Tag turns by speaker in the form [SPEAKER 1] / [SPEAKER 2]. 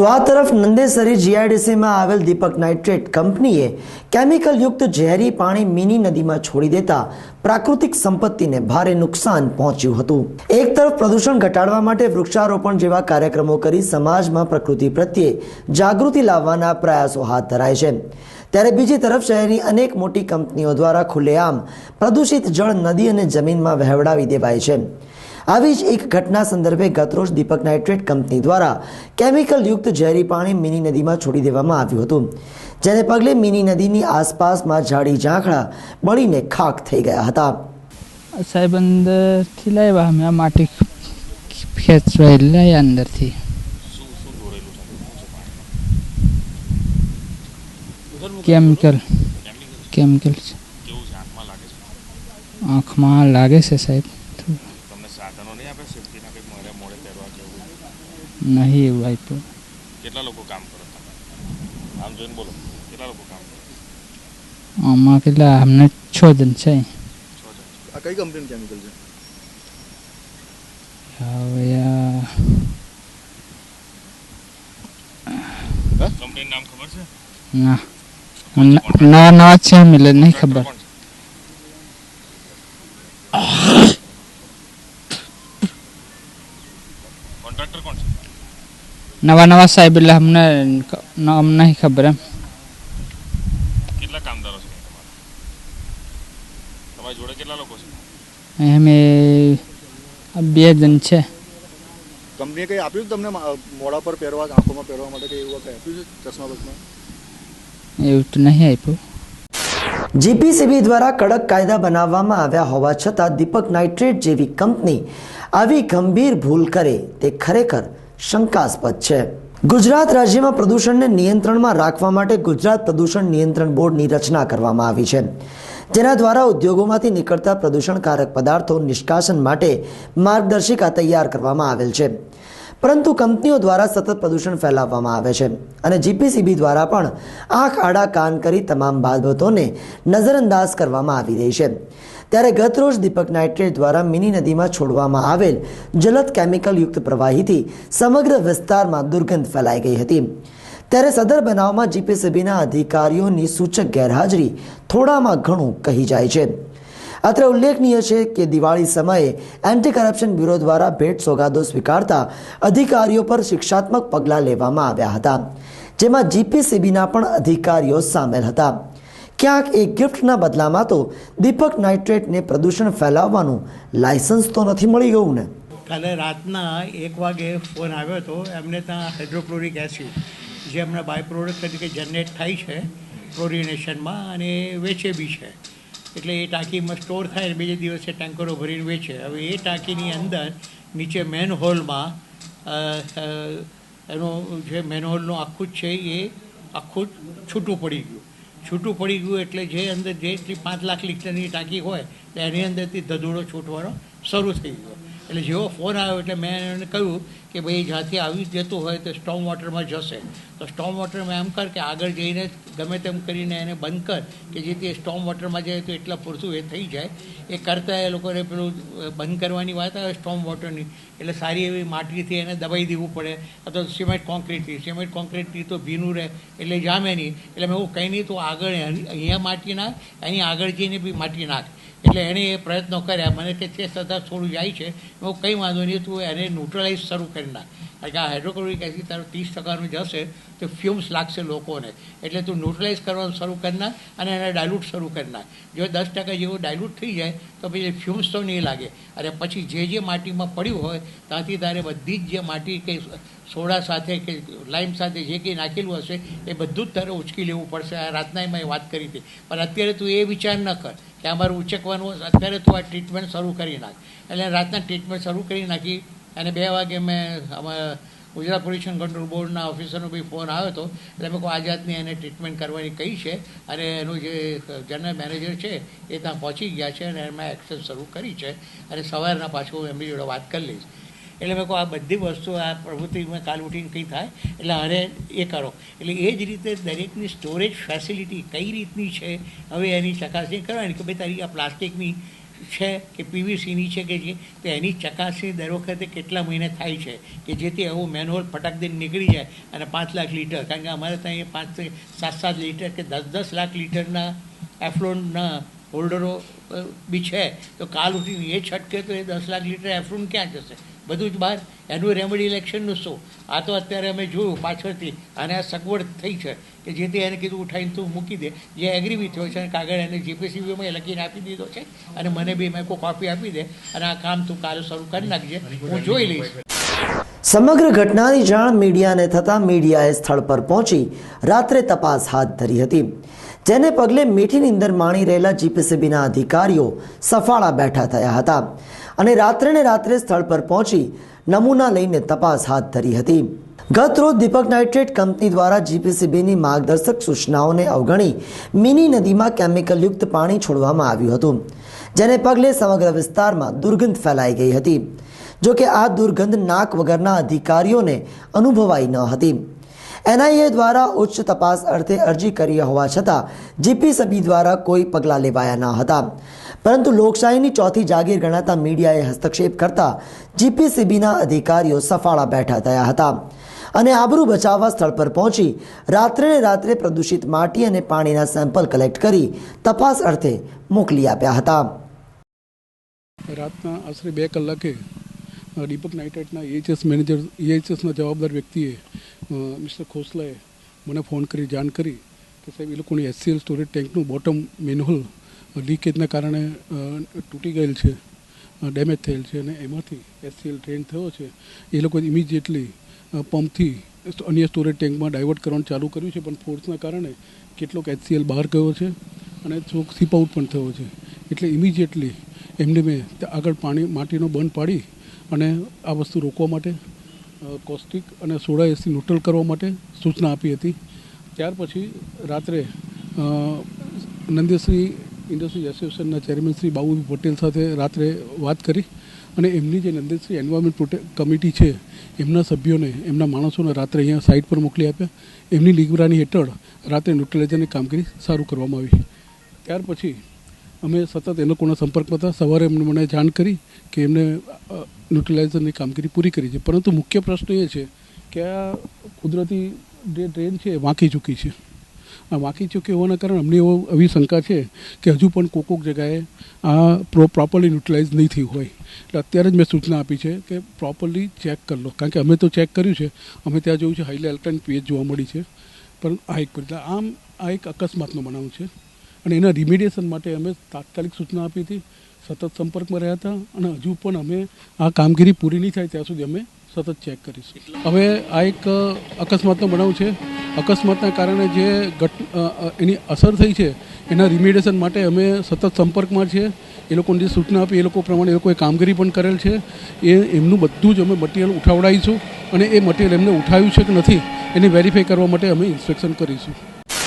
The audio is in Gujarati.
[SPEAKER 1] તો આ તરફ નંદેસરી જીઆઈડીસીમાં આવેલ દીપક નાઇટ્રેટ કંપનીએ કેમિકલયુક્ત ઝેરી પાણી મિની નદીમાં છોડી દેતા પ્રાકૃતિક સંપત્તિને ભારે નુકસાન પહોંચ્યું હતું। એક તરફ પ્રદૂષણ ઘટાડવા માટે વૃક્ષારોપણ જેવા કાર્યક્રમો કરી સમાજમાં પ્રકૃતિ પ્રત્યે જાગૃતિ લાવવાના પ્રયાસો હાથ ધરાય છે, ત્યારે બીજી તરફ શહેરની અનેક મોટી કંપનીઓ દ્વારા ખુલ્લેઆમ પ્રદૂષિત જળ નદી અને જમીનમાં વહેવડાવી દેવાય છે। આવી જ એક ઘટના સંદર્ભે ગતરોજ દીપક નાઇટ્રેટ કંપની દ્વારા કેમિકલયુક્ત ઝેરી પાણી મિની નદીમાં છોડી દેવામાં આવ્યું હતું, જેને પગલે મિની નદીની આસપાસમાં ઝાડી ઝાંખરા બળીને ખાખ થઈ ગયા હતા।
[SPEAKER 2] સાહેબ અંદરથી લાવ્યા અમે આ માટી ખેંચવાયેલા અંદરથી કેમિકલ આંખમાં લાગે છે સાહેબ। નહીં એવું આપ્યું।
[SPEAKER 3] કેટલા લોકો કામ કરો? આમ જોઈને બોલો, કેટલા લોકો કામ કરો?
[SPEAKER 2] આમાં કેટલા અમને 6 જણ છે।
[SPEAKER 3] આ કઈ કંપનીનું કેમિકલ છે?
[SPEAKER 2] હવે
[SPEAKER 3] કંપનીનું નામ ખબર છે?
[SPEAKER 2] ના, નવા છે મિલે નહીં ખબર।
[SPEAKER 3] કોન્ટ્રાક્ટર કોણ છે?
[SPEAKER 2] નવા સાહેબ એટલે અમને નહીં ખબર એમ।
[SPEAKER 3] કેટલા કામદારો છે તમારા જોડે? કેટલા લોકો છે?
[SPEAKER 2] અમે 2 જણ છે।
[SPEAKER 4] કંપનીએ કંઈ આપ્યું તમને મોઢા પર પહેરવા, આંખોમાં પહેરવા માટે કંઈ એવું કંઈ આપ્યું છે ચશ્મા બસમાં?
[SPEAKER 2] એવું તો નહીં આપ્યું।
[SPEAKER 1] જીપીસીબી દ્વારા કડક કાયદા બનાવવામાં આવ્યા હોવા છતાં દીપક નાઇટ્રેટ જેવી કંપની આવી ગંભીર ભૂલ કરે તે ખરેખર શંકાસ્પદ છે। ગુજરાત રાજ્યમાં પ્રદૂષણને નિયંત્રણમાં રાખવા માટે ગુજરાત પ્રદૂષણ નિયંત્રણ બોર્ડની રચના કરવામાં આવી છે, જેના દ્વારા ઉદ્યોગોમાંથી નીકળતા પ્રદૂષણકારક પદાર્થો નિષ્કાશન માટે માર્ગદર્શિકા તૈયાર કરવામાં આવેલ છે, પરંતુ કંપનીઓ દ્વારા સતત પ્રદૂષણ ફેલાવવામાં આવે છે અને જીપીસીબી દ્વારા પણ આંખ આડા કાન કરી તમામ બાબતોને નજરઅંદાજ કરવામાં આવી રહી છે। ત્યારે ગતરોજ દીપક નાઇટ્રેટ દ્વારા મિની નદીમાં છોડવામાં આવેલ જલદ કેમિકલયુક્ત પ્રવાહીથી સમગ્ર વિસ્તારમાં દુર્ગંધ ફેલાઈ ગઈ હતી। ત્યારે સદર બનાવમાં જીપીસીબીના અધિકારીઓની સૂચક ગેરહાજરી થોડામાં ઘણું કહી જાય છે। અત્રે ઉલ્લેખનીય છે કે દિવાળી સમયે એન્ટી કરપ્શન બ્યુરો દ્વારા ભેટ સોગાદો સ્વીકારતા અધિકારીઓ પર શિક્ષાત્મક પગલાં લેવામાં આવ્યા હતા, જેમાં જીપીસીબીના પણ અધિકારીઓ સામેલ હતા। ક્યાંક એક ગિફ્ટના બદલામાં તો દીપક નાઇટ્રેટને પ્રદૂષણ ફેલાવવાનું લાયસન્સ તો નથી મળી ગયું ને।
[SPEAKER 5] કાલે રાતના 1 વાગે ફોન આવ્યો હતો, એમને ત્યાં હાઇડ્રોક્લોરિક એસિડ જે હમણાં બાય પ્રોડક્ટ તરીકે જનરેટ થાય છે ક્લોરિનેશનમાં અને વેચે બી છે, એટલે એ ટાંકીમાં સ્ટોર થાય ને બીજે દિવસે ટેન્કરો ભરીને વેચે। હવે એ ટાંકીની અંદર નીચે મેન હોલમાં એનું જે મેન હોલનું આખું જ છે એ આખું છૂટું પડી ગયું એટલે જે અંદર જેટલી 5 લાખ લીટરની ટાંકી હોય એની અંદરથી ધધૂળો છૂટવાનો શરૂ થઈ ગયો। એટલે જેવો ફોન આવ્યો એટલે મેં એને કહ્યું કે ભાઈ જ્યાંથી આવી જતું હોય તો સ્ટોમ વોટરમાં જશે, તો સ્ટોમ વોટરમાં એમ કર કે આગળ જઈને ગમે તેમ કરીને એને બંધ કર કે જેથી સ્ટોમ વોટરમાં જાય તો એટલા પૂરતું એ થઈ જાય। એ કરતાં એ લોકોને પેલું બંધ કરવાની વાત આવે સ્ટોમ વોટરની, એટલે સારી એવી માટીથી એને દબાઈ દેવું પડે અથવા સિમેન્ટ કોન્ક્રીટથી તો ભીનું રહે એટલે જામે નહીં। એટલે મેં એવું કંઈ નહીં, તો આગળ અહીંયા માટી નાખ, અહીં આગળ જઈને બી માટી નાખ। એટલે એણે એ પ્રયત્નો કર્યા, મને કે તે છતાં થોડું જાય છે, હું કંઈ વાંધો નહીં, તું એને ન્યુટ્રલાઇઝ શરૂ કરી નાખ, કારણ કે આ હાઇડ્રોક્લોરિક એસિડ તારું 30%નું જશે તો ફ્યુમ્સ લાગશે લોકોને, એટલે તું ન્યુટ્રલાઇઝ કરવાનું શરૂ કરી નાખ અને એને ડાયલ્યુટ શરૂ કરી નાખ। જો 10% જેવું ડાયલ્યુટ થઈ જાય તો પછી ફ્યુમ્સ તો નહીં લાગે, અને પછી જે માટીમાં પડ્યું હોય ત્યાંથી તારે બધી જ જે માટી કે સોડા સાથે કે લાઈમ સાથે જે કંઈ નાખેલું હશે એ બધું જ તારે ઉચકી લેવું પડશે। આ રાતના મેં વાત કરી હતી, પણ અત્યારે તું એ વિચાર ન કર કે અમારું ઉચકવાનું, અત્યારે તું આ ટ્રીટમેન્ટ શરૂ કરી નાખ। એટલે રાતના ટ્રીટમેન્ટ શરૂ કરી નાખી અને 2 વાગે મેં ગુજરાત પોલ્યુશન કંટ્રોલ બોર્ડના ઓફિસરનો બી ફોન આવ્યો હતો, એટલે મેં કોઈ આ જાતની એને ટ્રીટમેન્ટ કરવાની કહી છે અને એનું જે જનરલ મેનેજર છે એ ત્યાં પહોંચી ગયા છે અને એમાં એક્શન શરૂ કરી છે અને સવારના પાછું એમની જોડે વાત કરી લઈશ। એટલે મેં કહું આ બધી વસ્તુ આ પ્રવૃત્તિ મેં કાલ ઉઠીને કંઈ થાય એટલે આને એ કરો। એટલે એ જ રીતે દરેકની સ્ટોરેજ ફેસિલિટી કઈ રીતની છે હવે એની ચકાસણી કરવાની કે ભાઈ તારી આ પ્લાસ્ટિકની છે કે પીવીસીની છે કે જે, તો એની ચકાસણી દર વખતે કેટલા મહિને થાય છે કે જેથી આવું મેનહોલ ફટાક દઈને નીકળી જાય અને 5 લાખ લીટર, કારણ કે અમારે ત્યાં 5-7 લીટર કે 10 લાખ લીટરના એફ્લોનના હોલ્ડરો બી છે. તો કાલ ઉઠીને એ છટકે તો એ 10 લાખ લીટર એફ્લોન ક્યાં જશે? બધું જ બહાર. એનું રેમેડી ઇલેક્શનનું શું? આ તો અત્યારે અમે જોયું પાછળથી અને આ સગવડ થઈ છે કે જેથી એને કીધું ઉઠાવીને તું મૂકી દે, જે એગ્રી બી થયો છે અને કાગળ એને જીપીસીબીમાં લખીને આપી દીધો છે અને મને બી મેં કોઈ કોપી આપી દે અને આ કામ તું કાલે શરૂ કરી નાખજે, હું જોઈ લઈશ.
[SPEAKER 1] સમગ્ર ઘટનાની જાણ મીડિયાને થતાં મીડિયાએ સ્થળ પર પહોંચી રાત્રે તપાસ હાથ ધરી હતી, જેને પગલે મીઠી નીંદર માણી રહેલા જીપીસીબીના અધિકારીઓ સફાળા બેઠા થયા હતા અને રાત્રે સ્થળ પર પહોંચી નમૂના લઈને તપાસ હાથ ધરી હતી. ગત રોજ દીપક નાઇટ્રેટ કંપની દ્વારા જીપીસીબીની માર્ગદર્શક સૂચનાઓને અવગણી મિની નદીમાં કેમિકલયુક્ત પાણી છોડવામાં આવ્યું હતું, જેને પગલે સમગ્ર વિસ્તારમાં દુર્ગંધ ફેલાઈ ગઈ હતી. જોકે આ દુર્ગંધ નાક વગરના અધિકારીઓને અનુભવાઈ ન હતી. એનઆઈએ દ્વારા ઉચ્ચ તપાસ અર્થે અરજી કરી હોવા છતાં જીપીસીબી દ્વારા કોઈ પગલાં લેવાયા ન હતા, પરંતુ લોકશાહીની ચોથી જાગીર ગણાતા મીડિયાએ હસ્તક્ષેપ કરતા જીપીસીબીના અધિકારીઓ સફાળા બેઠા થયા હતા અને આબરૂ બચાવવા સ્થળ પર પહોંચી રાત્રે પ્રદૂષિત માટી અને પાણીના સેમ્પલ કલેક્ટ કરી તપાસ અર્થે મોકલી આપ્યા હતા.
[SPEAKER 6] રાતના આશરે 2 કલાકે દીપક નાઇટ્રેટના EHSના જવાબદાર વ્યક્તિએ મિસ્ટર ખોસલાએ મને ફોન કરી જાણ કરી કે સાહેબ એ લોકોની HCL સ્ટોરેજ ટેન્કનું બોટમ મેનહોલ લીકેજના કારણે તૂટી ગયેલ છે, ડેમેજ થયેલ છે અને એમાંથી HCL ડ્રેન થયો છે. એ લોકોએ ઇમિડિયેટલી પંપથી અન્ય સ્ટોરેજ ટેન્કમાં ડાયવર્ટ કરવાનું ચાલુ કર્યું છે, પણ ફોર્સના કારણે કેટલોક HCL બહાર ગયો છે અને થોડોક સીપ આઉટ પણ થયો છે. એટલે ઇમિડિયેટલી એમને મેં આગળ માટીનો બંધ પાડી અને આ વસ્તુ રોકવા માટે કોસ્ટિક અને સોડા એસી ન્યુટ્રલ કરવા માટે સૂચના આપી હતી. ત્યાર પછી રાત્રે નંદેશ્રી ઇન્ડસ્ટ્રી એસોસિએશનના ચેરમેન શ્રી બાબુભાઈ પટેલ સાથે રાત્રે વાત કરી અને એમની જે નંદેશ્રી એન્વાયરમેન્ટ કમિટી છે એમના સભ્યોને, એમના માણસોને રાત્રે અહીંયા સાઇટ પર મોકલી આપ્યા. એમની નિગરાની હેઠળ રાત્રે ન્યુટ્રલાઇઝરની કામગીરી સારું કરવામાં આવી. ત્યાર પછી અમે સતત એ લોકોના સંપર્કમાં હતા. સવારે એમને મને જાણ કરી કે એમને ન્યુટ્રલાઇઝરની કામગીરી પૂરી કરી છે, પરંતુ મુખ્ય પ્રશ્ન એ છે કે આ કુદરતી જે ડ્રેન છે એ વાંકી ચૂકી છે. આ વાંકી ચૂકી હોવાના કારણે અમને એવી શંકા છે કે હજુ પણ કોઈક જગાએ આ પ્રોપરલી ન્યુટ્રલાઇઝ નહીં થઈ હોય. એટલે અત્યારે જ મેં સૂચના આપી છે કે પ્રોપરલી ચેક કરી લો, કારણ કે અમે તો ચેક કર્યું છે, અમે ત્યાં જોયું છે હાઈલી એલ્કાઇન પીએચ જોવા મળી છે, પણ આ એક અકસ્માતનો બનાવ છે અને એના રિમિડિયેશન માટે અમે તાત્કાલિક સૂચના આપી હતી, સતત સંપર્કમાં રહ્યા હતા અને હજુ પણ અમે આ કામગીરી પૂરી નહીં થાય ત્યાં સુધી અમે સતત ચેક કરીશું. હવે આ એક અકસ્માતનો બનાવ છે. અકસ્માતના કારણે જે એની અસર થઈ છે એના રિમિડિયેશન માટે અમે સતત સંપર્કમાં છીએ. એ લોકોને જે સૂચના આપી એ લોકો પ્રમાણે એ લોકોએ કામગીરી પણ કરેલ છે. એમનું બધું જ અમે મટીરિયલ ઉઠાવડાવીશું અને એ મટીરિયલ એમને ઉઠાવ્યું છે કે નથી એને વેરીફાઈ કરવા માટે અમે ઇન્સ્પેક્શન કરીશું.